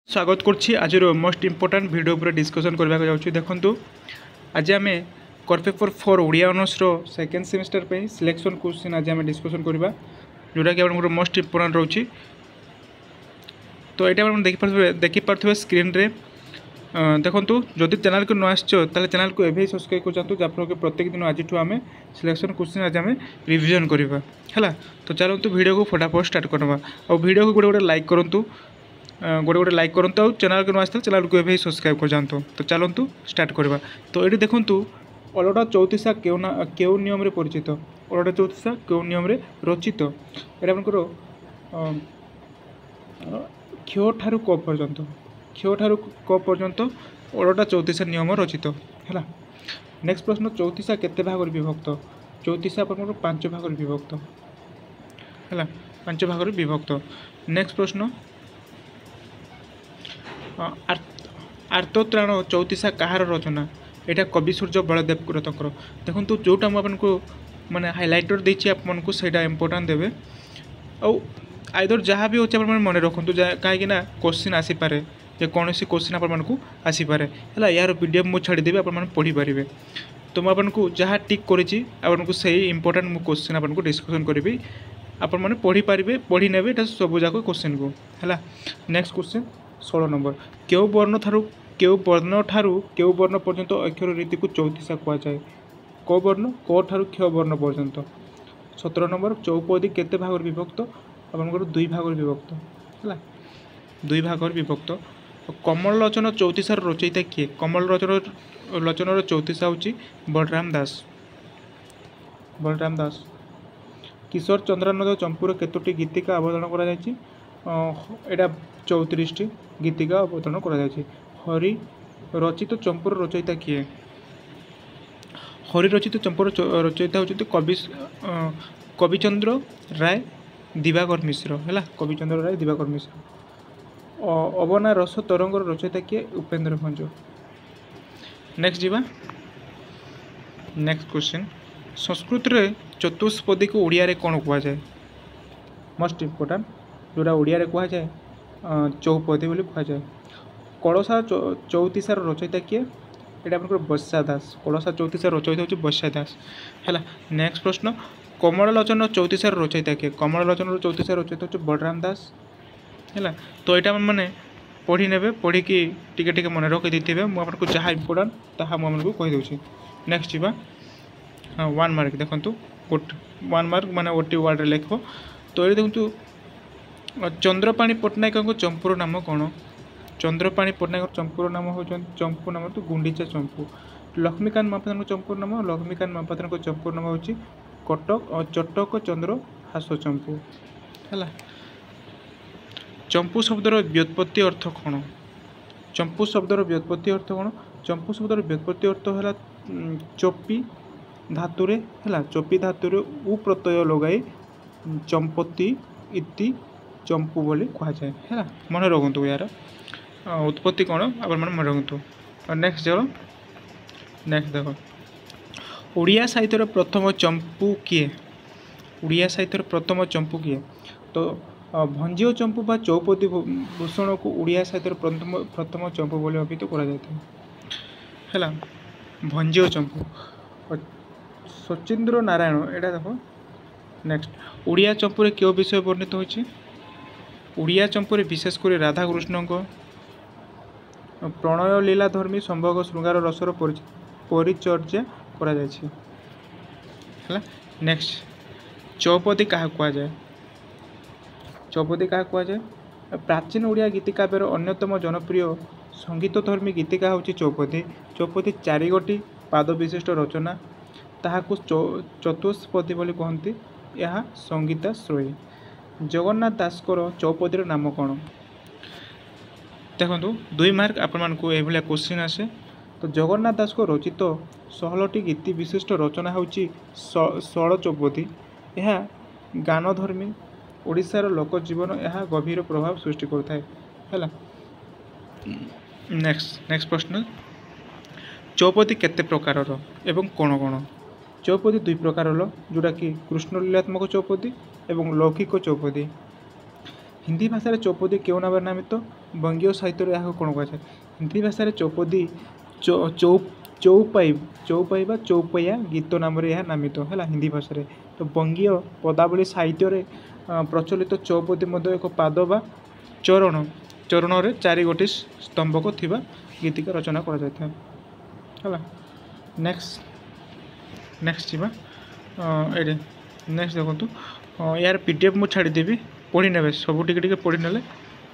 स्वागत करछि आज मोस्ट इम्पोर्टाट वीडियो पर डिस्कसन करबा जाउछि। देखंतु आज आम कर पेपर 4 ओडिया ऑनर्स रो सेकेंड सेमेस्टर पे सिलेक्शन क्वेश्चन आज आम डिस्कसन करबा जोटा कि आपन मोस्ट इम्पोर्टाट रहउछि। तो एटा आप देखि पारथबे स्क्रीन रे। देखंतु जदि चैनल को न आछो ताले चैनल को एभे सब्सक्राइब कर जानतु जाफर के प्रत्येक दिन आज आम सिलेक्शन क्वेश्चन आज आम रिवीजन करबा हैला। तो चलतु वीडियो को फटाफट स्टार्ट करबा और वीडियो को गोटे लाइक करंतु गोटे लाइक करंतु और चैनल को न आसता चैनल को एभे सब्सक्राइब कर जानतु। तो चलतु स्टार्ट करबा। तो ये देखंतु अलोटा चौतीसा केउ नियम रे परिचित अलोटा चौतीसा केउ नियम रे रचित एटा आपनकर क्ष ठारू क पर्यंत अलोटा चौतीसा नियम रचित है। नेक्स्ट प्रश्न चौतीसा केते भाग विभक्त चौतीसा आपनकर 5 भाग विभक्त है 5 भाग विभक्त। नेक्स्ट प्रश्न आर्तत्राण चौतीसा कहार रचना यहाँ कवि सूर्य बलदेव रतकर। देखो जोटा मुझे माने हाइलाइटर देती आपको सहीटा इम्पोर्टाट देवे और आइदर जहाँ भी अच्छे मन रखु कहीं क्वेश्चन आसीपे जे कौन सी क्वेश्चन आपको आसीपे है यार पीडीएफ मुझे छाड़देवी आप पढ़ी पारे। तो मुझे जहाँ टिक करी से इम्पोर्टाट मुझे क्वेश्चन आपको डिस्कसन करी आपण मैंने पढ़ी पारे पढ़ी ने सब जाक क्वेश्चन को है। नेक्स्ट क्वेश्चन 16 नंबर केउ वर्ण ठारू केउ वर्ण पर्यंत अक्षर रीति को चौतीसा कहुए क वर्ण क ठारू क्ष वर्ण पर्यंत। 17 नंबर चौपदी केते भाग विभक्त आपंकर 2 भाग विभक्त है 2 भाग विभक्त। कमल लोचन चौतीसार रचयिता किए कमल लोचन चौतीसा हूँ बलराम दास। किशोर चंद्रानंद चंपूर केतोटी गीतिका अवतरण करा एटा 34 गीतिका अवतरण करा। हरि रचित चंपूर रचयिता किए हरि रचित चंपूर रचयिता होती कविचंद्र राय दिवाकर मिश्र है कविचंद्र राय दिवाकर मिश्र। अवना रस तरंगर रचयिता किए उपेंद्र भंज। नेक्स्ट जीवा नेक्स्ट क्वेश्चन संस्कृत रे चतुष्पदी को ओडिया रे कौन कहुए मोस्ट इम्पोर्टाट जोड़ा ओडिया रे कहुए चौपदी बोली कहुए। कलशा चौतीसार रचयिता किए यहाँ आपंकर बर्षा दास कलशा चौतीसार रचयिता हूँ बर्षा दास है। नेक्स्ट प्रश्न कमल लोचन चौतीसार रचयिता किए कमल लोचन चौतीसार रचयिता हूँ बलराम दास है। तो यहाँ मैंने पढ़ी ने पढ़ी टी मन रखी देते मुझे जहाँ इम्पोर्टाट ताहा मुझे कहीदे। नेक्स्ट जीवा हाँ 1 मार्क देखूँ 1 मार्क माने ओटी वार्ड लिख। तो ये देखूँ चंद्रपाणी पट्टनायक चंपूर नाम कौन चंद्रपाणी पट्टनायक चंपूर नाम हो चंपू नाम तो गुंडीचा चंपू। लक्ष्मीकांत महापात्र चंपूर नाम लक्ष्मीकांत महापात्र चंपूर नाम हूँ कटक और चटक चंद्र हास चंपू है। चंपू शब्दर व्युत्पत्ति अर्थ कौन चंपू शब्दर व्युत्पत्ति अर्थ कौन चंपू शब्दर व्युत्पत्ति अर्थ है चोपी धातुरे है चोपी धातुरे उ प्रत्यय लगाई चंपत्ति इति चंपू बोली कहुए है मन रखु यार उत्पत्ति कौन आप मन रखु। नेक्स्ट चलो नेक्स्ट देख ओडिया साहित्यर प्रथम चंपू किए ओडिया साहित्यर प्रथम चंपू किए। तो भंजीय चंपू बा चौपदी भूषण को ओडिया साहित्यर प्रथम चंपू बोली अभिहित करा है भंजीय चंपू। सचिंद्र नारायण एटा देखो नेक्स्ट ओडिया चंपूरे क्यों विषय वर्णित होती ओडिया चंपूरे विशेषकर राधाकृष्ण प्रणय लीला धर्मी संभोग श्रृंगार रसर परिचर्या करा है। नेक्स्ट चौपदी क्या कहुए चौपदी क्या कहुए प्राचीन ओडिया गीतिकाव्यर अन्यतम जनप्रिय संगीत धर्मी गीतिका हूँ चौपदी। चौपदी 4 गोटी पाद विशिष्ट रचना ताहाकु चतुष्पदी बोली कहती यह संगीताश्रयी। जगन्नाथ दासकर चौपदीर नाम कौन देखो 2 मार्क आपण ये क्वेश्चन आसे। तो जगन्नाथ दास को रचित 16टी गीति विशिष्ट रचना हूँ षोल चौपदी। यह गानधर्मी ओडिशार लोकजीवन यह गभीर प्रभाव सृष्टि करता है। नेक्स्ट प्रश्न चौपदी केते प्रकार एवं कौन कौन चौपदी 2 प्रकार जोटा कि कृष्णलीलात्मक चौपदी एवं लौकिक चौपदी। ହିନ୍ଦୀ ଭାଷାରେ ଚୌପଦୀ କେଉଁ ନାମରେ ନାମିତ? ବଙ୍ଗୀୟ ସାହିତ୍ୟରେ ଏହାକୁ କ'ଣ କୁହାଯାଏ? ହିନ୍ଦୀ ଭାଷାରେ ଚୌପଦୀ ଚୌପାଇ ବା ଚୌପୟା ଗୀତ ନାମରେ ଏହା ନାମିତ ହେଲା ହିନ୍ଦୀ ଭାଷାରେ। ତ ବଙ୍ଗୀୟ ପଦାବଳୀ ସାହିତ୍ୟରେ ପ୍ରଚଳିତ ଚୌପଦୀ ମଧ୍ୟ ଏକ ପାଦ ବା ଚରଣରେ 4 ସ୍ତମ୍ଭକ ଥିବା ଗୀତିକା ରଚନା କରାଯାଇଥାଏ ହେଲା। ନେକ୍ସଟ ଯିବା ଏଇଠି ନେକ୍ସଟ ଦେଖନ୍ତୁ ୟାର PDF ମୁଁ ଛାଡ଼ିଦେବି, ପଢ଼ି ନେବେ, ସବୁ ଟିକେ ଟିକେ ପଢ଼ି ନେଲେ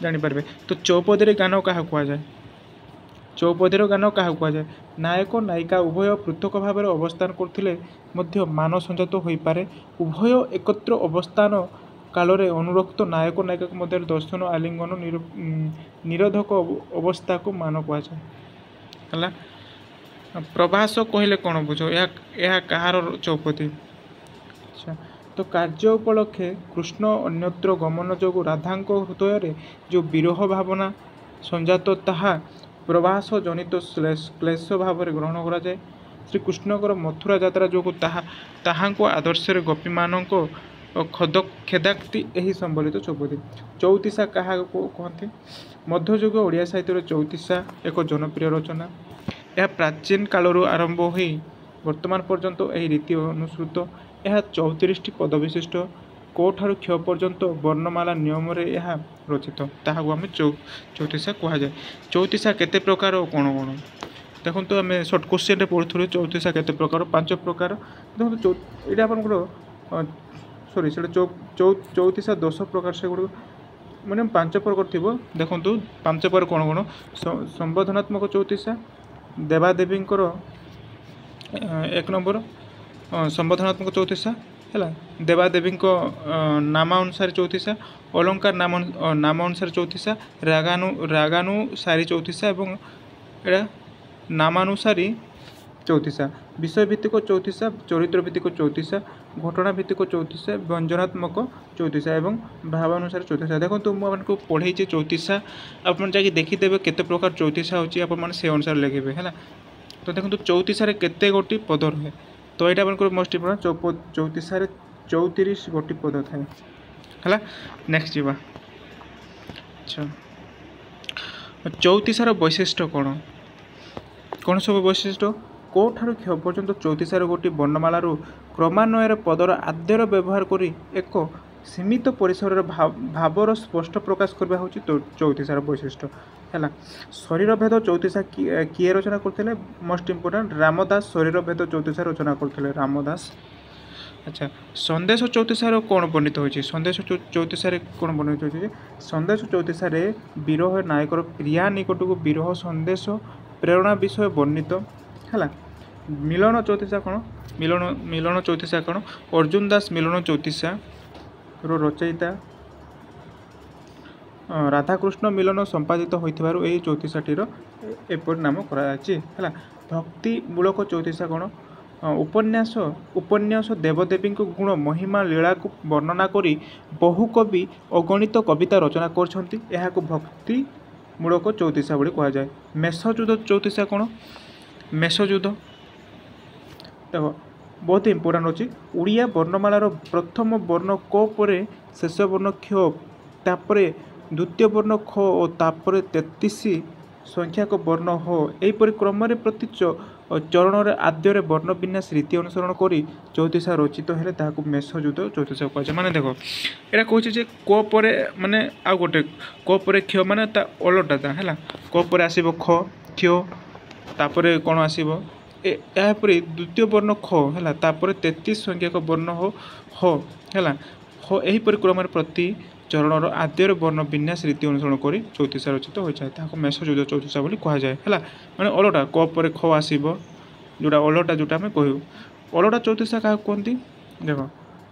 ଜାଣିପାରିବେ। ତ ଚୌପଦୀରେ ଗାନ କାହାକୁ କୁହାଯାଏ? ଚୌପଦୀର ଗାନ କାହାକୁ କୁହାଯାଏ? ନାୟକ ନାୟିକା ଉଭୟ ପୃଥକ ଭାବରେ ଅବସ୍ଥାନ କରୁଥିଲେ ମଧ୍ୟ ମାନ ସଂଜାତ ହୋଇପାରେ। ଉଭୟ ଏକତ୍ର ଅବସ୍ଥାନ କାଳରେ ଅନୁରକ୍ତ ନାୟକ ନାୟିକାଙ୍କ ମଧ୍ୟରେ ଦର୍ଶନ ଆଲିଙ୍ଗନ ନିରୋଧକ ଅବସ୍ଥାକୁ ମାନ କୁହାଯାଏ ହେଲା। ପ୍ରଭାସ କହିଲେ କ'ଣ ବୁଝ? ଏହା କାହାର ଚୌପଦୀ? ଆଚ୍ଛା, ତ କାର୍ଯ୍ୟ ଉପଲକ୍ଷେ କୃଷ୍ଣ ଅନ୍ୟତ୍ର ଗମନ ଯୋଗୁଁ ରାଧାଙ୍କ ହୃଦୟରେ ଯେଉଁ ବିରହ ଭାବନା ସଂଜାତ ତାହା ପ୍ରଭାସ ଜନିତ କ୍ଲେଶ ଭାବରେ ଗ୍ରହଣ କରାଯାଏ। ଶ୍ରୀକୃଷ୍ଣଙ୍କର ମଥୁରା ଯାତ୍ରା ଯୋଗୁଁ ତାହାଙ୍କ ଆଦର୍ଶରେ ଗୋପୀମାନଙ୍କ ଖେଦାକ୍ତି ଏହି ସମ୍ବଳିତ ଚୌପଦୀ। ଚଉତିଶା କାହାକୁ କୁହନ୍ତି? ମଧ୍ୟଯୁଗ ଓଡ଼ିଆ ସାହିତ୍ୟରେ ଚଉତିଶା ଏକ ଜନପ୍ରିୟ ରଚନା। ଏହା ପ୍ରାଚୀନ କାଳରୁ ଆରମ୍ଭ ହୋଇ ବର୍ତ୍ତମାନ ପର୍ଯ୍ୟନ୍ତ ଏହି ରୀତି ଅନୁସୃତ। ଏହା 34ଟି ପଦ ବିଶିଷ୍ଟ। କ ଠାରୁ କ୍ଷ ପର୍ଯ୍ୟନ୍ତ ବର୍ଣ୍ଣମାଳା ନିୟମରେ ଏହା ରଚିତ, ତାହାକୁ ଆମେ ଚଉତିଶା କୁହାଯାଏ। ଚଉତିଶା କେତେ ପ୍ରକାର ଓ କ'ଣ କ'ଣ? ଦେଖନ୍ତୁ ଆମେ ସର୍ଟ କୋଶ୍ଚିନ୍ରେ ପଢ଼ୁଥିଲୁ ଚଉତିଶା କେତେ ପ୍ରକାର? 5 ପ୍ରକାର। ଦେଖନ୍ତୁ ଏଇଟା ଆପଣଙ୍କର ସେଇଟା ଚଉତିଶା 10 ପ୍ରକାର, ସେଗୁଡ଼ିକ ମାନେ 5 ପ୍ରକାର ଥିବ। ଦେଖନ୍ତୁ 5 ପ୍ରକାର କ'ଣ କ'ଣ? ସମ୍ବୋଧନାତ୍ମକ ଚଉତିଶା, ଦେବାଦେବୀଙ୍କର 1 ନମ୍ବର ସମ୍ବୋଧନାତ୍ମକ ଚଉତିଶା ହେଲା। ଦେବାଦେବୀଙ୍କ ନାମ ଅନୁସାରେ ଚଉତିଶା, ଅଲଙ୍କାର ନାମ ଅନୁସାରେ ଚଉତିଶା, ରାଗାନୁସାରୀ ଚଉତିଶା ଏବଂ ଏଇଟା ନାମାନୁସାରୀ ଚଉତିଶା, ବିଷୟଭିତ୍ତିକ ଚଉତିଶା, ଚରିତ୍ର ଭିତ୍ତିକ ଚଉତିଶା, ଘଟଣା ଭିତ୍ତିକ ଚଉତିଶା, ବ୍ୟଞ୍ଜନାତ୍ମକ ଚଉତିଶା ଏବଂ ଭାବାନୁସାରୀ ଚଉତିଶା। ଦେଖନ୍ତୁ ମୁଁ ଆପଣଙ୍କୁ ପଢ଼େଇଛି ଚଉତିଶା, ଆପଣ ଯାଇକି ଦେଖିଦେବେ କେତେ ପ୍ରକାର ଚଉତିଶା ହେଉଛି, ଆପଣମାନେ ସେ ଅନୁସାରେ ଲେଖିବେ ହେଲା। ତ ଦେଖନ୍ତୁ ଚଉତିଶାରେ କେତେ ଗୋଟି ପଦ ରହେ? ତ ଏଇଟା ଆପଣଙ୍କର ମୋଷ୍ଟ ଇମ୍ପୋର୍ଟାଣ୍ଟ। ଚଉତିଶାରେ 34 ଗୋଟି ପଦ ଥାଏ ହେଲା। ନେକ୍ସଟ ଯିବା। ଆଚ୍ଛା, ଚଉତିଶାର ବୈଶିଷ୍ଟ୍ୟ କ'ଣ? କ'ଣ ସବୁ ବୈଶିଷ୍ଟ୍ୟ? କ ଠାରୁ କ୍ଷ ପର୍ଯ୍ୟନ୍ତ ଚଉତିଶାର ଗୋଟି ବର୍ଣ୍ଣମାଳାରୁ କ୍ରମାନ୍ୱୟରେ ପଦର ଆଦ୍ୟର ବ୍ୟବହାର କରି ଏକ ସୀମିତ ପରିସରର ଭାବର ସ୍ପଷ୍ଟ ପ୍ରକାଶ କରିବା ହେଉଛି ଚଉତିଶାର ବୈଶିଷ୍ଟ୍ୟ ହେଲା। ଶରୀରଭେଦ ଚଉତିଶା କିଏ ରଚନା କରିଥିଲେ? ମୋଷ୍ଟ ଇମ୍ପୋର୍ଟାଣ୍ଟ ରାମଦାସ ଶରୀରଭେଦ ଚଉତିଶା ରଚନା କରିଥିଲେ, ରାମଦାସ। ଆଚ୍ଛା, ସନ୍ଦେଶ ଚଉତିଶାର କ'ଣ ବର୍ଣ୍ଣିତ ହୋଇଛି? ସନ୍ଦେଶ ଚଉତିଶାରେ କ'ଣ ବର୍ଣ୍ଣିତ ହୋଇଛି? ସନ୍ଦେଶ ଚଉତିଶାରେ ବିରହ ନାୟକର ପ୍ରିୟା ନିକଟକୁ ବିରହ ସନ୍ଦେଶ ପ୍ରେରଣା ବିଷୟ ବର୍ଣ୍ଣିତ ହେଲା। ମିଳନ ଚଉତିଶା କ'ଣ? ମିଳନ ଚଉତିଶା କ'ଣ? ଅର୍ଜୁନ ଦାସ ମିଳନ ଚଉତିଶାର ରଚୟିତା। ରାଧାକୃଷ୍ଣ ମିଳନ ସମ୍ପାଦିତ ହୋଇଥିବାରୁ ଏହି ଚଉତିଶାଟିର ଏପରି ନାମ କରାଯାଇଛି ହେଲା। ଭକ୍ତିମୂଳକ ଚଉତିଶା କ'ଣ? ଉପନ୍ୟାସ ଦେବଦେବୀଙ୍କ ଗୁଣ ମହିମା ଲୀଳାକୁ ବର୍ଣ୍ଣନା କରି ବହୁ କବି ଅଗଣିତ କବିତା ରଚନା କରିଛନ୍ତି, ଏହାକୁ ଭକ୍ତିମୂଳକ ଚଉତିଶା ବୋଲି କୁହାଯାଏ। ମେଷଯୁଧ ଚଉତିଶା କ'ଣ? ମେଷଯୁଧ ଦେଖ ବହୁତ ଇମ୍ପୋର୍ଟାଣ୍ଟ ଅଛି। ଓଡ଼ିଆ ବର୍ଣ୍ଣମାଳାର ପ୍ରଥମ ବର୍ଣ୍ଣ କ ପରେ ଶେଷ ବର୍ଣ୍ଣ କ୍ଷ, ତାପରେ ଦ୍ୱିତୀୟ ବର୍ଣ୍ଣ ଖ ଓ ତାପରେ 33 ସଂଖ୍ୟକ ବର୍ଣ୍ଣ ହ, ଏହିପରି କ୍ରମରେ ପ୍ରତି ଚରଣରେ ଆଦ୍ୟରେ ବର୍ଣ୍ଣ ବିନ୍ୟାସ ରୀତି ଅନୁସରଣ କରି ଚଉତିଶା ରଚିତ ହେଲେ ତାହାକୁ ମେଷଯୁଧ ଚଉତିଶା କୁହାଯାଏ। ମାନେ ଦେଖ ଏଇଟା କହୁଛି ଯେ କ ପରେ ମାନେ ଆଉ ଗୋଟେ କ ପରେ କ୍ଷ ମାନେ ତା ଓଲଟାଟା ହେଲା। କ ପରେ ଆସିବ ଖ କ୍ଷ, ତାପରେ କ'ଣ ଆସିବ ଏହାପରି ଦ୍ୱିତୀୟ ବର୍ଣ୍ଣ ଖ ହେଲା, ତାପରେ 33 ସଂଖ୍ୟକ ବର୍ଣ୍ଣ ହ ହେଲା। ଏହିପରି କ୍ରମରେ ପ୍ରତି ଚରଣର ଆଦ୍ୟର ବର୍ଣ୍ଣ ବିନ୍ୟାସ ରୀତି ଅନୁସରଣ କରି ଚଉତିଶା ରଚିତ ହୋଇଥାଏ, ତାହାକୁ ମେଷଯୁଧ ଚଉତିଶା ବୋଲି କୁହାଯାଏ ହେଲା। ମାନେ ଅଲଟା କ ପରେ ଖ ଆସିବ, ଯେଉଁଟା ଅଲଟା ଯେଉଁଟା ଆମେ କହିବୁ। ଅଲଟା ଚଉତିଶା କାହାକୁ କୁହନ୍ତି? ଦେଖ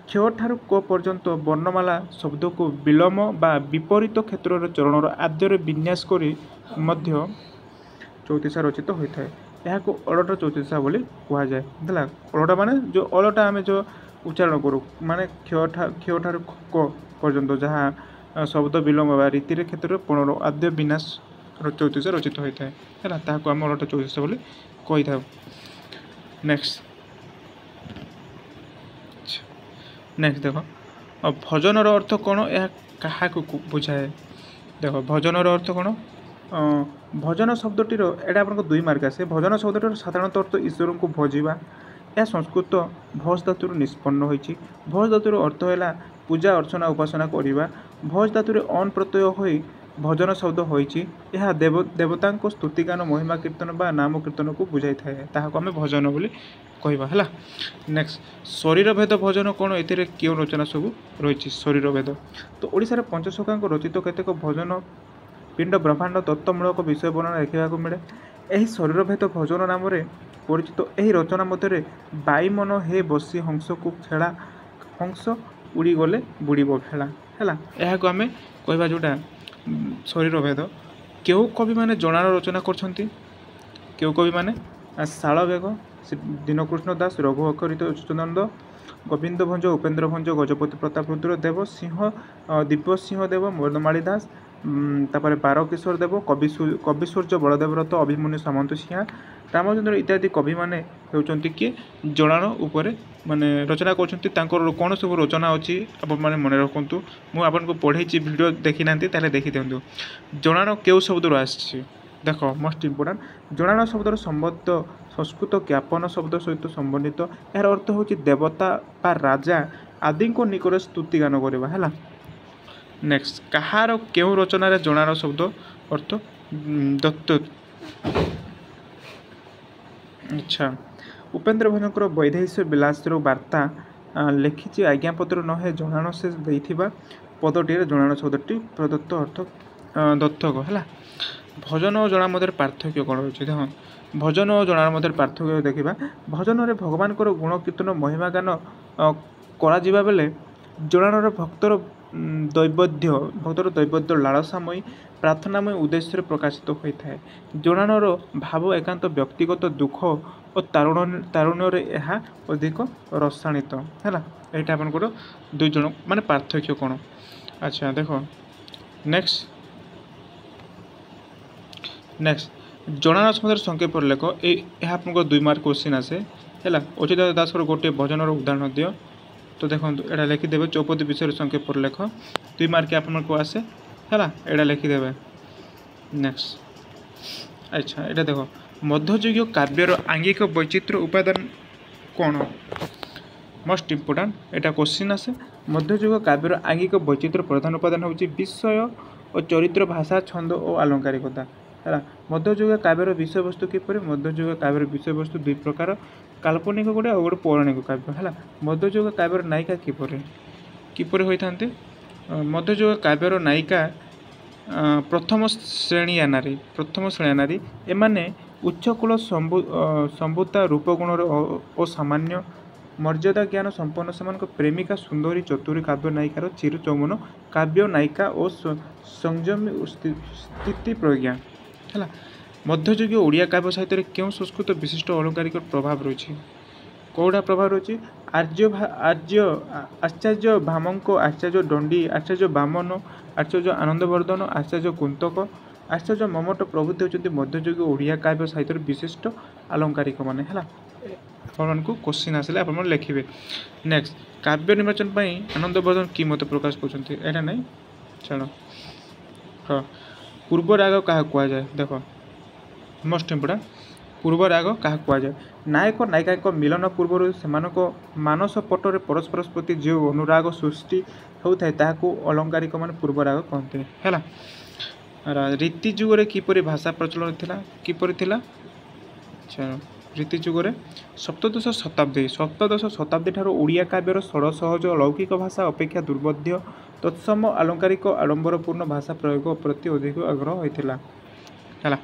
କ୍ଷ ଠାରୁ କ ପର୍ଯ୍ୟନ୍ତ ବର୍ଣ୍ଣମାଳା ଶବ୍ଦକୁ ବିଲୋମ ବା ବିପରୀତ କ୍ଷେତ୍ରରେ ଚରଣର ଆଦ୍ୟରେ ବିନ୍ୟାସ କରି ମଧ୍ୟ ଚଉତିଶା ରଚିତ ହୋଇଥାଏ, ଏହାକୁ ଅଲଟା ଚଉତିଶା ବୋଲି କୁହାଯାଏ ହେଲା। ଅଲଟା ମାନେ ଯେଉଁ ଅଲଟା ଆମେ ଯେଉଁ ଉଚ୍ଚାରଣ କରୁ ମାନେ କ୍ଷ ଠାରୁ କ ପର୍ଯ୍ୟନ୍ତ ଯାହା ଶବ୍ଦ ବିଲୋମ ବା ରୀତିରେ କ୍ଷେତ୍ରରେ ପଣର ଆଦ୍ୟ ବିନ୍ୟାସ ଚଉତିଶା ରଚିତ ହୋଇଥାଏ ହେଲା, ତାହାକୁ ଆମେ ଅଲଟା ଚଉତିଶା ବୋଲି କହିଥାଉ। ନେକ୍ସଟ ଦେଖ ଭଜନର ଅର୍ଥ କ'ଣ? ଏହା କାହାକୁ ବୁଝାଏ? ଦେଖ ଭଜନର ଅର୍ଥ କ'ଣ? ଭଜନ ଶବ୍ଦଟିର ଏଇଟା ଆପଣଙ୍କ 2 ମାର୍କ ଆସେ। ଭଜନ ଶବ୍ଦଟିର ସାଧାରଣତଃ ଅର୍ଥ ଈଶ୍ୱରଙ୍କୁ ଭଜିବା। ଏହା ସଂସ୍କୃତ ଭଜ ଧାତୁରୁ ନିଷ୍ପନ୍ନ ହୋଇଛି। ଭଜ ଧାତୁର ଅର୍ଥ ହେଲା ପୂଜା ଅର୍ଚ୍ଚନା ଉପାସନା କରିବା। ଭଜ ଧାତୁରେ ଅନ୍ ପ୍ରତ୍ୟୟ ହୋଇ ଭଜନ ଶବ୍ଦ ହୋଇଛି। ଏହା ଦେବତାଙ୍କ ସ୍ତୁତିଗାନ ମହିମା କୀର୍ତ୍ତନ ବା ନାମ କୀର୍ତ୍ତନକୁ ବୁଝାଇଥାଏ। ତାହାକୁ ଆମେ ଭଜନ ବୋଲି କହିବା ହେଲା। ନେକ୍ସଟ ଶରୀର ଭେଦ ଭଜନ କ'ଣ? ଏଥିରେ କେଉଁ ରଚନା ସବୁ ରହିଛି? ଶରୀର ଭେଦ ତ ଓଡ଼ିଶାରେ ପଞ୍ଚସଖାଙ୍କ ରଚିତ କେତେକ ଭଜନ ପିଣ୍ଡ ବ୍ରହ୍ମାଣ୍ଡ ତତ୍ତ୍ୱମୂଳକ ବିଷୟ ବର୍ଣ୍ଣନା ଦେଖିବାକୁ ମିଳେ। ଏହି ଶରୀର ଭେଦ ଭଜନ ନାମରେ ପରିଚିତ ଏହି ରଚନା ମଧ୍ୟରେ ବାଇମନ ହେ ବସି ହଂସକୁ ଖେଳା ହଂସ ଉଡ଼ିଗଲେ ବୁଡ଼ିବ ଭେଳା ହେଲା। ଏହାକୁ ଆମେ କହିବା ଯେଉଁଟା ଶରୀର ଭେଦ। କେଉଁ କବିମାନେ ଜଣାଣ ରଚନା କରିଛନ୍ତି? କେଉଁ କବିମାନେ? ଶାଳବେଗ, ଦୀନକୃଷ୍ଣ ଦାସ, ରଘୁ ଅକରିତ ଅଚ୍ୟୁତାନନ୍ଦ, ଗୋବିନ୍ଦ ଭଞ୍ଜ, ଉପେନ୍ଦ୍ର ଭଞ୍ଜ, ଗଜପତି ପ୍ରତାପ ରୁଦ୍ର ଦେବ ସିଂହ, ଦିବ୍ୟସିଂହ ଦେବ, ମଦମାଳୀ ଦାସ, ତାପରେ ବାରକିଶୋର ଦେବ, କବି ସୂର୍ଯ୍ୟ ବଳଦେବ ରଥ, ଅଭିମନ୍ୟୁ ସାମନ୍ତ ସିଂହା, ରାମଚନ୍ଦ୍ର ଇତ୍ୟାଦି କବିମାନେ ହେଉଛନ୍ତି କିଏ? ଜଣାଣ ଉପରେ ମାନେ ରଚନା କରୁଛନ୍ତି। ତାଙ୍କର କ'ଣ ସବୁ ରଚନା ଅଛି ଆପଣମାନେ ମନେ ରଖନ୍ତୁ। ମୁଁ ଆପଣଙ୍କୁ ପଢ଼େଇଛି, ଭିଡ଼ିଓ ଦେଖିନାହାନ୍ତି ତାହେଲେ ଦେଖିଦିଅନ୍ତୁ। ଜଣାଣ କେଉଁ ଶବ୍ଦରୁ ଆସିଛି? ଦେଖ ମୋଷ୍ଟ ଇମ୍ପୋର୍ଟାଣ୍ଟ, ଜଣାଣ ଶବ୍ଦର ସମ୍ବନ୍ଧ ସଂସ୍କୃତ ଜ୍ଞାପନ ଶବ୍ଦ ସହିତ ସମ୍ବନ୍ଧିତ। ଏହାର ଅର୍ଥ ହେଉଛି ଦେବତା ବା ରାଜା ଆଦିଙ୍କ ନିକଟରେ ସ୍ତୁତିଗାନ କରିବା ହେଲା। ନେକ୍ସଟ କାହାର କେଉଁ ରଚନାରେ ଜଣାଣ ଶବ୍ଦ ଅର୍ଥ ଦତ୍ତ? ଆଚ୍ଛା, ଉପେନ୍ଦ୍ର ଭଞ୍ଜଙ୍କର ବୈଦେହୀଶ ବିଳାସର ବାର୍ତ୍ତା ଲେଖିଛି ଆଜ୍ଞାପତ୍ର ନହେ ଜଣାଣ ସେ ଦେଇଥିବା ପଦଟିରେ ଜଣାଣ ଶବ୍ଦଟି ପ୍ରଦତ୍ତ ଅର୍ଥ ଦତ୍ତକ ହେଲା। ଭଜନ ଓ ଜଣା ମଧ୍ୟରେ ପାର୍ଥକ୍ୟ କ'ଣ ରହିଛି? ଦେଖ ଭଜନ ଓ ଜଣାଣ ମଧ୍ୟରେ ପାର୍ଥକ୍ୟ ଦେଖିବା। ଭଜନରେ ଭଗବାନଙ୍କର ଗୁଣ କୀର୍ତ୍ତନ ମହିମା ଗାନ କରାଯିବା ବେଳେ ଜଣାଣର ଭକ୍ତର ଦୈବଦ୍ୟ ଲାଳସାମୟୀ ପ୍ରାର୍ଥନାମୟ ଉଦ୍ଦେଶ୍ୟରେ ପ୍ରକାଶିତ ହୋଇଥାଏ। ଜଣାଣର ଭାବ ଏକାନ୍ତ ବ୍ୟକ୍ତିଗତ ଦୁଃଖ ଓ ତାରୁଣ୍ୟରେ ଏହା ଅଧିକ ରସାଣିତ ହେଲା। ଏଇଟା ଆପଣଙ୍କର 2 ଜଣ ମାନେ ପାର୍ଥକ୍ୟ କ'ଣ? ଆଚ୍ଛା ଦେଖ ନେକ୍ସଟ ଜଣାଣ ଶବ୍ଦର ସଂକ୍ଷେପ ଲେଖ। ଏହା ଆପଣଙ୍କର 2 ମାର୍କ କ୍ୱେଶ୍ଚିନ୍ ଆସେ ହେଲା। ଅଚ୍ୟୁତ ଦାସଙ୍କର ଗୋଟିଏ ଭଜନର ଉଦାହରଣ ଦିଅ। ତ ଦେଖନ୍ତୁ ଏଇଟା ଲେଖିଦେବେ, ଚୌପଦୀ ବିଷୟରେ ସଂକ୍ଷେପ ଲେଖ। 2 ମାର୍କ ଆପଣଙ୍କୁ ଆସେ ହେଲା, ଏଇଟା ଲେଖିଦେବେ। ନେକ୍ସଟ ଆଚ୍ଛା ଏଇଟା ଦେଖ, ମଧ୍ୟଯୁଗୀୟ କାବ୍ୟର ଆଙ୍ଗିକ ବୈଚିତ୍ର୍ୟ ଉପାଦାନ କ'ଣ? ମୋଷ୍ଟ ଇମ୍ପୋର୍ଟାଣ୍ଟ ଏଇଟା କ୍ୱେଶ୍ଚିନ୍ ଆସେ। ମଧ୍ୟଯୁଗ କାବ୍ୟର ଆଙ୍ଗିକ ବୈଚିତ୍ର୍ୟ ପ୍ରଧାନ ଉପାଦାନ ହେଉଛି ବିଷୟ ଓ ଚରିତ୍ର, ଭାଷା, ଛନ୍ଦ ଓ ଆଲଙ୍କାରିକତା ହେଲା। ମଧ୍ୟଯୁଗ କାବ୍ୟର ବିଷୟବସ୍ତୁ କିପରି? ମଧ୍ୟଯୁଗ କାବ୍ୟର ବିଷୟବସ୍ତୁ 2 ପ୍ରକାର, କାଳ୍ପନିକ ଗୋଟେ ଆଉ ଗୋଟେ ପୌରାଣିକ କାବ୍ୟ ହେଲା। ମଧ୍ୟଯୁଗ କାବ୍ୟର ନାୟିକା କିପରି ହୋଇଥାନ୍ତି? ମଧ୍ୟଯୁଗ କାବ୍ୟର ନାୟିକା ପ୍ରଥମ ଶ୍ରେଣୀୟା ନାରୀ। ଏମାନେ ଉଚ୍ଚକୁଳ ସମ୍ଭୂତା, ରୂପଗୁଣରେ ଅସାମାନ୍ୟ, ମର୍ଯ୍ୟାଦା ଜ୍ଞାନ ସମ୍ପନ୍ନ। ସେମାନଙ୍କ ପ୍ରେମିକା ସୁନ୍ଦରୀ, ଚତୁରୀ, କାବ୍ୟ ନାୟିକାର ଚିର ଯୌବନ, କାବ୍ୟ ନାୟିକା ଓ ସଂଯମୀ ସ୍ଥିତି ପ୍ରଜ୍ଞା ହେଲା। ମଧ୍ୟଯୁଗୀୟ ଓଡ଼ିଆ କାବ୍ୟ ସାହିତ୍ୟରେ କେଉଁ ସଂସ୍କୃତ ବିଶିଷ୍ଟ ଅଳଙ୍କାରିକ ପ୍ରଭାବ ରହିଛି? କେଉଁଟା ପ୍ରଭାବ ରହିଛି? ଆଚାର୍ଯ୍ୟ ଭାମଙ୍କ, ଆଚାର୍ଯ୍ୟ ଦଣ୍ଡୀ, ଆଚାର୍ଯ୍ୟ ବାମନ, ଆଚାର୍ଯ୍ୟ ଆନନ୍ଦବର୍ଦ୍ଧନ, ଆଚାର୍ଯ୍ୟ କୁନ୍ତକ, ଆଚାର୍ଯ୍ୟ ମମଟ ପ୍ରଭୃତି ହେଉଛନ୍ତି ମଧ୍ୟଯୁଗୀୟ ଓଡ଼ିଆ କାବ୍ୟ ସାହିତ୍ୟର ବିଶିଷ୍ଟ ଆଲଙ୍କାରିକ ମାନେ ହେଲା। ଆପଣମାନଙ୍କୁ କ୍ୱେଶ୍ଚିନ୍ ଆସିଲେ ଆପଣମାନେ ଲେଖିବେ। ନେକ୍ସଟ କାବ୍ୟ ନିର୍ବାଚନ ପାଇଁ ଆନନ୍ଦବର୍ଦ୍ଧନ କି ମତ ପ୍ରକାଶ କରୁଛନ୍ତି? ଏଇଟା ନାହିଁ ଛାଡ଼। ହଁ, ପୂର୍ବ ରାଗ କାହାକୁ କୁହାଯାଏ? ଦେଖ ମୋଷ୍ଟ ଇମ୍ପୋର୍ଟାଣ୍ଟ, ପୂର୍ବ ରାଗ କାହାକୁ କୁହାଯାଏ? ନାୟକ ନାୟିକାଙ୍କ ମିଳନ ପୂର୍ବରୁ ସେମାନଙ୍କ ମାନସ ପଟରେ ପରସ୍ପର ପ୍ରତି ଯେଉଁ ଅନୁରାଗ ସୃଷ୍ଟି ହେଉଥାଏ ତାହାକୁ ଅଲଙ୍କାରିକ ମାନେ ପୂର୍ବ ରାଗ କହନ୍ତି ହେଲା। ରୀତି ଯୁଗରେ କିପରି ଭାଷା ପ୍ରଚଳନ ଥିଲା? ରୀତି ଯୁଗରେ ସପ୍ତଦଶ ଶତାବ୍ଦୀ ଠାରୁ ଓଡ଼ିଆ କାବ୍ୟର ସରଳ ସହଜ ଲୌକିକ ଭାଷା ଅପେକ୍ଷା ଦୁର୍ବୋଧ୍ୟ ତତ୍ସମ ଆଲଙ୍କାରିକ ଆଡ଼ମ୍ବରପୂର୍ଣ୍ଣ ଭାଷା ପ୍ରୟୋଗ ପ୍ରତି ଅଧିକ ଆଗ୍ରହ ହୋଇଥିଲା ହେଲା।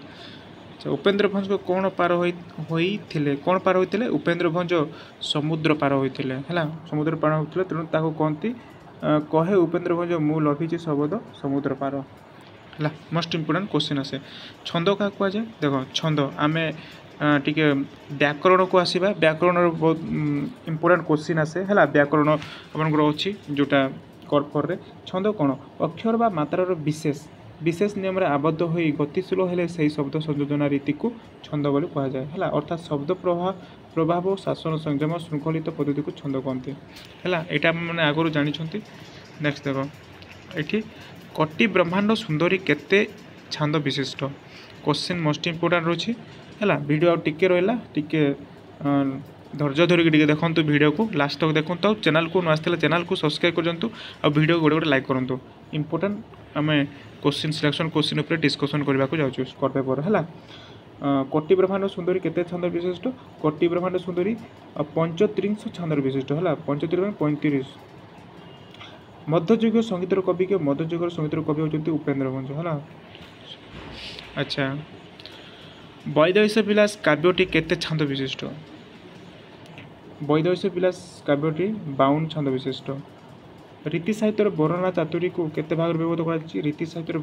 ଉପେନ୍ଦ୍ର ଭଞ୍ଜ କ'ଣ ପାର ହୋଇଥିଲେ? ଉପେନ୍ଦ୍ର ଭଞ୍ଜ ସମୁଦ୍ର ପାର ହୋଇଥିଲେ ହେଲା। ସମୁଦ୍ର ପାର ହୋଇଥିଲେ, ତେଣୁ ତାକୁ କହନ୍ତି କହେ ଉପେନ୍ଦ୍ର ଭଞ୍ଜ ମୁଁ ଲଭିଛି ଶବଦ ସମୁଦ୍ର ପାର ହେଲା। ମୋଷ୍ଟ ଇମ୍ପୋର୍ଟାଣ୍ଟ କ୍ୱେଶ୍ଚିନ୍ ଆସେ। ଛନ୍ଦ କାହାକୁ କୁହାଯାଏ? ଦେଖ ଛନ୍ଦ ଆମେ ଟିକେ ବ୍ୟାକରଣକୁ ଆସିବା। ବ୍ୟାକରଣର ବହୁତ ଇମ୍ପୋର୍ଟାଣ୍ଟ କ୍ୱେଶ୍ଚିନ୍ ଆସେ ହେଲା। ବ୍ୟାକରଣ ଆପଣଙ୍କର ଅଛି ଯେଉଁଟା କର୍ପରରେ। ଛନ୍ଦ କ'ଣ? ଅକ୍ଷର ବା ମାତ୍ରାର ବିଶେଷ ନିୟମରେ ଆବଦ୍ଧ ହୋଇ ଗତିଶୀଳ ହେଲେ ସେହି ଶବ୍ଦ ସଂଯୋଜନା ରୀତିକୁ ଛନ୍ଦ ବୋଲି କୁହାଯାଏ ହେଲା। ଅର୍ଥାତ୍ ଶବ୍ଦ ପ୍ରଭାବ ଶାସନ ସଂଯମ ଶୃଙ୍ଖଳିତ ପଦ୍ଧତିକୁ ଛନ୍ଦ କହନ୍ତି ହେଲା। ଏଇଟା ମାନେ ଆଗରୁ ଜାଣିଛନ୍ତି। ନେକ୍ସଟ ଦେଖ एठी कोटि ब्रह्मांड सुंदरी केते छांद विशिष्ट क्वेश्चन मोस्ट इंपोर्टेंट रोची है वीडियो टिके रहा टिके धैर्य धरिक देखूँ वीडियो को लास्ट तक देखूँ तो चैनल को न आसला चैनल को सब्सक्राइब करूँ और वीडियो गोटे गोटे लाइक करूँ इंपोर्टेंट आम क्वेश्चन सिलेक्शन क्वेश्चन उपर डिस्कसन करने को जाऊँ स्कोर पेपर है कोटि ब्रह्मांड सुंदरी केते छंद विशिष्ट कोटि ब्रह्मांड सुंदरी 35 छंद विशिष्ट है 35 मध्ययुगीय संगीतर कवि के मध्ययुगीय संगीतर कवि होती उपेन्द्र भंज है। अच्छा वैदेश विलास काव्यटी केते छंद विशिष्ट वैदेश विलास काव्यटी 52 छंद विशिष्ट रीति साहित्यर वर्णना चातुरी को केते भाग विभक्त कर रीति साहित्यर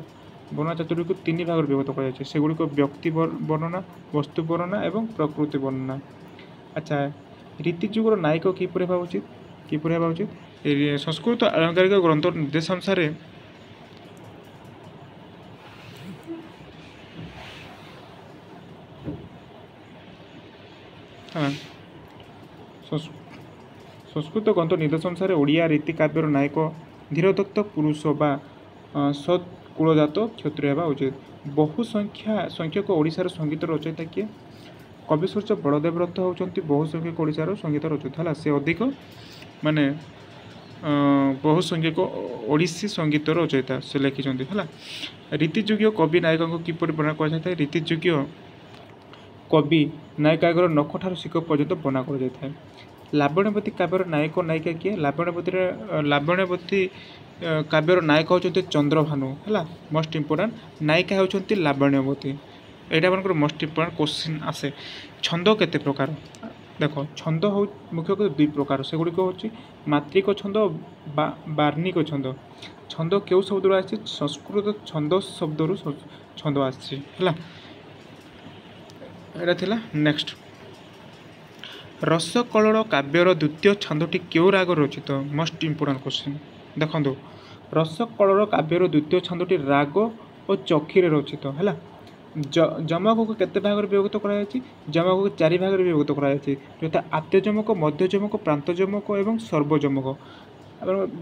वर्णना चातुरी को 3 भाग विभक्त कर सेगुड़ी व्यक्ति वर्णना वस्तु वर्णना एवं प्रकृति वर्णना। अच्छा रीति जुगर नायक किपर हेबा उचित संस्कृत आलंकारिक ग्रंथ निर्देश अनुसार संस्कृत ग्रंथ निर्देश अनुसार ओडिया रीति काव्यर नायक धीरदत्त पुरुष बा सत्कुलजात क्षत्रिय हेबा उचित। बहु संख्यक ओडिशार संगीत रचयिता किए कवि सूर्य बलदेव रथ होती बहु संख्यक ओडिशार संगीत रचयिता है से अधिक माने बहु संख्यक ओडिसी संगीत रचयिता से लिखिं है। रीतिजुगीय कवि नायक किपर बना कर रीतिजुगीय कवि नायिका नख ठार शिख पर्यंत बना कर लावण्यवती काव्यर नायक नायिका किए लावण्यवती काव्यर नायक होती चंद्रभानु है मोस्ट इंपोर्टेंट नायिका होती लावण्यवती यहाँ आप मोस्ट इंपोर्टेंट क्वेश्चन आसे। छंद केते प्रकार देख छंद हो मुख्यतः 2 प्रकार सेगुड़िक हूँ मात्रिक छंद बार्णिक छंद छंद क्यों शब्द आसी संस्कृत छंद शब्द छंद आसी है। नेक्स्ट रसकलर काव्यर द्वितीय छंदटी क्यों राग रचित मोस्ट इंपोर्टेंट क्वेश्चन देखो रसकलर काव्यर द्वितीय छंदटी राग और चक्षीरे रचित है। जमक को केते भाग विभक्त कर जमक को 4 भाग विभक्त कर आद्य जमक मध्य जमक प्रांत जमक और सर्वजमक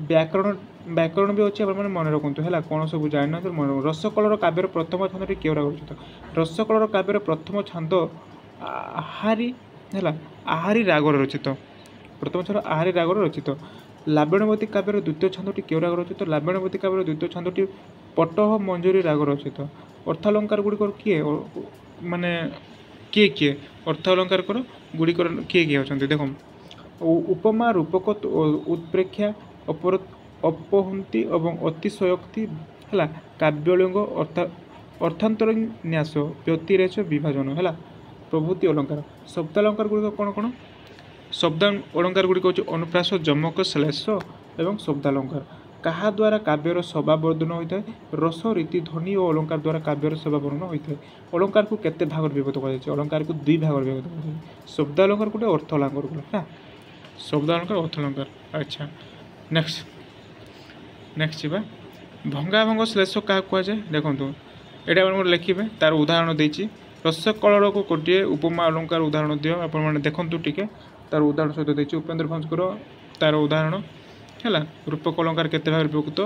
व्याकरण भी अच्छे मन रखुँ है कौन सब जान मन रसकलर काव्यर प्रथम छंदटी क्यों राग रचित रसकलर काव्यर प्रथम छंद आहारी है आहारी रागर रचित प्रथम छंद आहारी रागर रचित। लावण्यवती काव्यर द्वितीय छंदटी क्यों राग रचित लावण्यवती काव्यर द्वितीय छंदटी पटह मंजरी राग रचित। अर्थालंकार गुड़िक किए माने किए किए अर्थालंकार गुड़िक किए किए अच्छा देख उपमा रूपक उत्प्रेक्षा अपहंती और अतिशयोक्ति है काव्यलिंग अर्थांतरन्यास व्यतिरेच विभाजन है प्रभृति अलंकार। शब्दालंकार गुड़िक कौन कौन शब्द अलंकार गुड़िक हूँ अनुप्रास जमक श्लेष एवं शब्दालंकार कहा द्वारा काव्यर शोभावर्धन होता है रस रीति ध्वनि और अलंकार द्वारा काव्यर शोभावर्धन होता है। अलंकार को केते भाग विभक्त कर अलंकार को 2 भाग विभक्त कर शब्दालंकार गोटे अर्थालंकार गोटे शब्दालंकार अर्थालंकार। अच्छा नेक्स्ट जा भंगा भंग श्लेष क्या कहुए देखो यहाँ लिखे तार उदाहरण देती रसकलर को गोटे उपमा अलंकार उदाहरण दियो आप देखु टिके तार उदाहरण सहित देखिए उपेन्द्र भंजकर तार उदाहरण है। रूपक अलंकार केते भाग विभक्त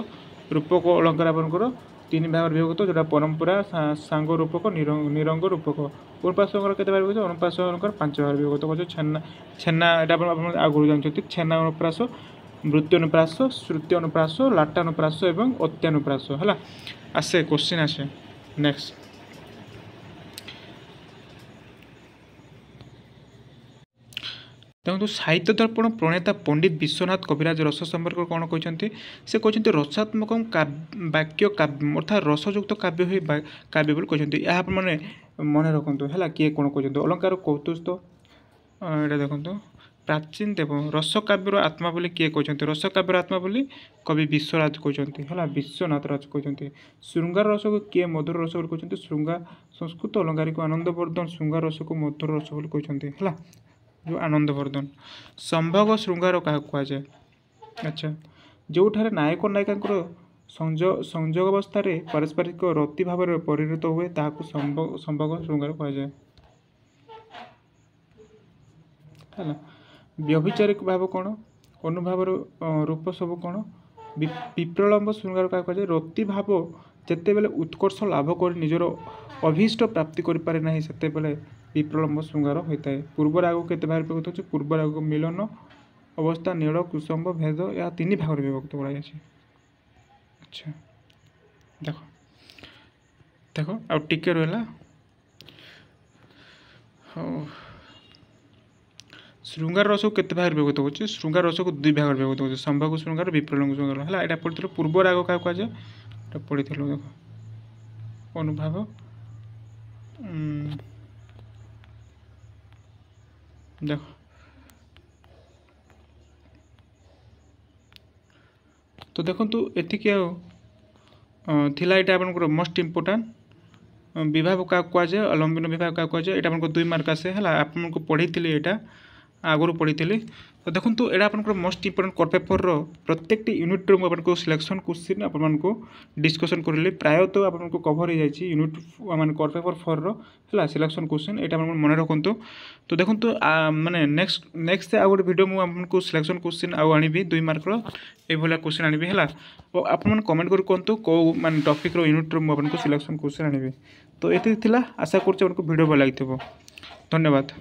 रूपक अलंकार आपंकर 3 भाग विभक्त जोटा परंपरा सांग रूपक निरंग रूपक अनुप्रास अलंकार केते भाग विभक्त अनुप्रास अलंकार 5 भाग विभक्त छेना छेना यहाँ आगुरी जानते छेना अनुप्रास मृत्यु अनुप्रास श्रुति अनुप्रास लाटा अनुप्रास और अत्यानुप्रास है आसे क्वेश्चन आसे। नेक्स्ट देखो साहित्य दर्पण प्रणेता पंडित विश्वनाथ कविराज रस संपर्क कौन कहते से कहते रसात्मक वाक्य काव्य अर्थात रसयुक्त काव्य हुई काव्य बोली कहते यहाँ मैंने मन रखु है किए कौन कहते अलंकार कौतुस्थ यहाँ देखो प्राचीन देव रस काव्यर आत्मा बोली किए कहते रस काव्यर आत्मा बोली कवि विश्वराज कहते है विश्वनाथ राज कहते श्रृंगार रस को किए मधुर रस बोली कहते श्रृंगार संस्कृत अलंकारिक आनंदवर्धन श्रृंगार रस को मधुर रस बोली कहते है जो आनंदवर्धन संभोग श्रृंगार क्या कहुए। अच्छा जो नायक नायिका संजोग अवस्था पारस्परिक रति भाव में परिणत हुए ताकू संभोग श्रृंगार कहुए है। व्यभिचारिक भाव कौन अनुभाव रूप सब कौन विप्रलम्ब श्रृंगार क्या कहुए रति भाव जितेबले उत्कर्ष लाभ कर निजर अभीष्ट प्राप्ति करें ना से विप्रलम्ब श्रृंगार होता है। पूर्व राग के भाग विभक्त होती पूर्व राग मिलन अवस्था नील कुसुम्ब भेद या तीन भाग विभक्त कराई। अच्छा देख देख आ टिके रहा श्रृंगार रस को केते भाग विभक्त होची श्रृंगार रस को दुई भाग विभक्त होची संभोग श्रृंगार विप्रलम्ब श्रृंगार है। यहाँ पढ़ी पूर्व राग क्या कहुए पढ़ी देख अनुभाव देख तो देखो एतिक थिला एटा आपनकर मोस्ट इम्पोर्टेंट विभाग क्या कहुए अलम्बिन विभाग क्या कहुए यहाँ आपको 2 मार्क आसे है आपको पढ़ी एटा आगु पढ़ी तो देखो यहाँ आपंकर मोस्ट इम्पोर्टेंट कर पेपर प्रत्येक यूनिट आपको सिलेक्शन क्वेश्चन आपको डिस्कसन करें प्रायतः आपको कभर हो जाए यूनिट मान कर पेपर 4 है सिलेक्शन क्वेश्चन यहाँ मन रखु। तो देखो माने नेक्स्ट आ गए वीडियो मुझे सिलेक्शन क्वेश्चन आनी 2 मार्क ये क्वेश्चन आनी है और आप कमेंट कर कहतु कौ मान टॉपिक यूनिट मुझे सिलेक्शन क्वेश्चन आनी। तो ये आशा कर वीडियो भल लगी। धन्यवाद।